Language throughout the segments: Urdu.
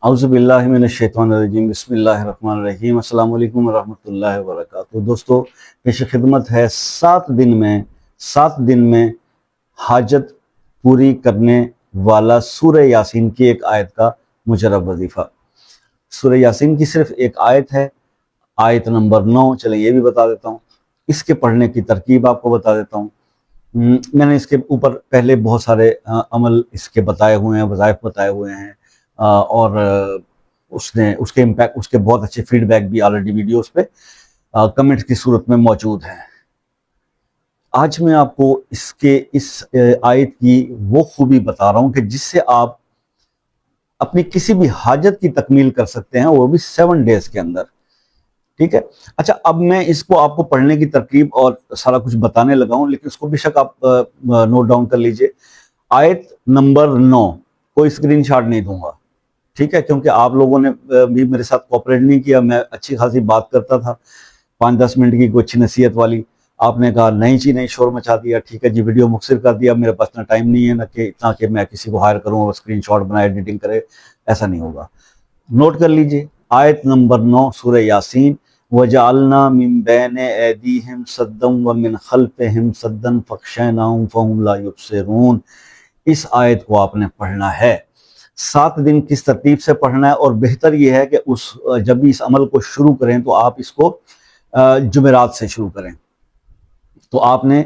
اعوذ باللہ من الشیطان الرجیم بسم اللہ الرحمن الرحیم السلام علیکم ورحمۃ اللہ وبرکاتہ۔ دوستو، پیش خدمت ہے 7 دن میں حاجت پوری کرنے والا سورہ یاسین کی ایک آیت کا مجرب وظیفہ۔ سورہ یاسین کی صرف ایک آیت ہے، آیت نمبر 9۔ چلیں یہ بھی بتا دیتا ہوں، اس کے پڑھنے کی ترکیب آپ کو بتا دیتا ہوں۔ میں نے اس کے اوپر پہلے بہت سارے عمل اس کے بتائے ہوئے ہیں، وظائف بتائے ہوئے ہیں، اور اس کے امپیکٹ، اس کے بہت اچھے فیڈ بیک بھی آلریڈی ویڈیوز پہ کمنٹ کی صورت میں موجود ہیں۔ آج میں آپ کو اس آیت کی وہ خوبی بتا رہا ہوں کہ جس سے آپ اپنی کسی بھی حاجت کی تکمیل کر سکتے ہیں، وہ بھی 7 ڈیز کے اندر۔ ٹھیک ہے، اچھا اب میں اس کو آپ کو پڑھنے کی ترکیب اور سارا کچھ بتانے لگا ہوں، لیکن اس کو بے شک آپ نوٹ ڈاؤن کر لیجئے۔ آیت نمبر 9 کوئی اسکرین شاٹ نہیں دوں گا، ٹھیک ہے، کیونکہ آپ لوگوں نے بھی میرے ساتھ کوپریٹ نہیں کیا۔ میں اچھی خاصی بات کرتا تھا 5-10 منٹ کی کوئی اچھی نصیحت والی، آپ نے کہا نہیں جی نہیں، شور مچا دیا، ٹھیک ہے جی ویڈیو مختصر کر دیا۔ میرے پاس اتنا ٹائم نہیں ہے نہ کہ اتنا کہ میں کسی کو ہائر کروں اور اسکرین شاٹ بنائے ایڈیٹنگ کرے، ایسا نہیں ہوگا۔ نوٹ کر لیجئے آیت نمبر 9 سورہ یاسین۔ وَجَعَلْنَا مِن بَيْنِ أَيْدِيهِمْ سَدًّا وَمِنْ خَلْفِهِمْ سَدًّا فَاغْشَيْنَاهُمْ فَهُمْ لَا يُبْصِرُونَ۔ اس آیت کو آپ نے پڑھنا ہے۔ 7 دن کس ترتیب سے پڑھنا ہے، اور بہتر یہ ہے کہ جب بھی اس عمل کو شروع کریں تو آپ اس کو جمعرات سے شروع کریں۔ تو آپ نے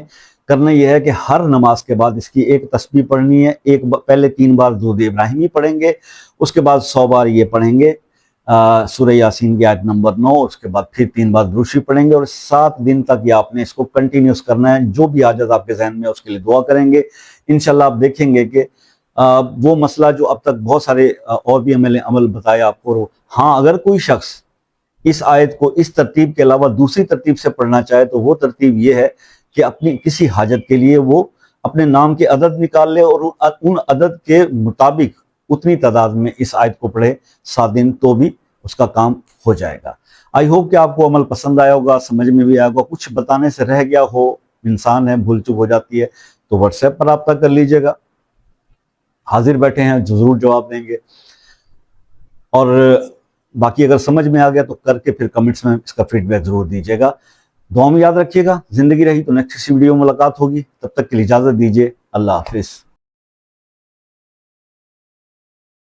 کرنا یہ ہے کہ ہر نماز کے بعد اس کی ایک تسبیح پڑھنی ہے۔ پہلے 3 بار درود ابراہیمی پڑھیں گے، اس کے بعد 100 بار یہ پڑھیں گے سورہ یاسین کی آیت نمبر 9، اس کے بعد پھر 3 بار درود شریف پڑھیں گے، اور 7 دن تک یہ آپ نے اس کو کنٹینیوس کرنا ہے۔ جو بھی حاجت آپ کے ذہن میں ہے اس کے لیے دعا کریں گے۔ انشاءاللہ آپ دیکھیں گے کہ وہ مسئلہ جو اب تک بہت سارے اور بھی عمل بتایا آپ کو، ہاں اگر کوئی شخص اس آیت کو اس ترتیب کے علاوہ دوسری ترتیب سے پڑھنا چاہے تو وہ ترتیب یہ ہے کہ اپنی کسی حاجت کے لیے وہ اپنے نام کے عدد نکال لے اور ان عدد کے مطابق اتنی تعداد میں اس آیت کو پڑھے 7 دن، تو بھی اس کا کام ہو جائے گا۔ آئی ہوپ کہ آپ کو عمل پسند آیا ہوگا، سمجھ میں بھی آیا ہوگا۔ کچھ بتانے سے رہ گیا ہو، انسان ہے بھول چک ہو جاتی ہے، تو واٹس ایپ پر رابطہ کر لیجئے گا، حاضر بیٹھے ہیں ضرور جواب دیں گے۔ اور باقی اگر سمجھ میں آ گیا تو کر کے پھر کمنٹس میں اس کا فیڈ بیک ضرور دیجیے گا۔ دعا میں یاد رکھیے گا، زندگی رہی تو نیکسٹ ویڈیو میں ملاقات ہوگی، تب تک کے لیے اجازت دیجیے، اللہ حافظ۔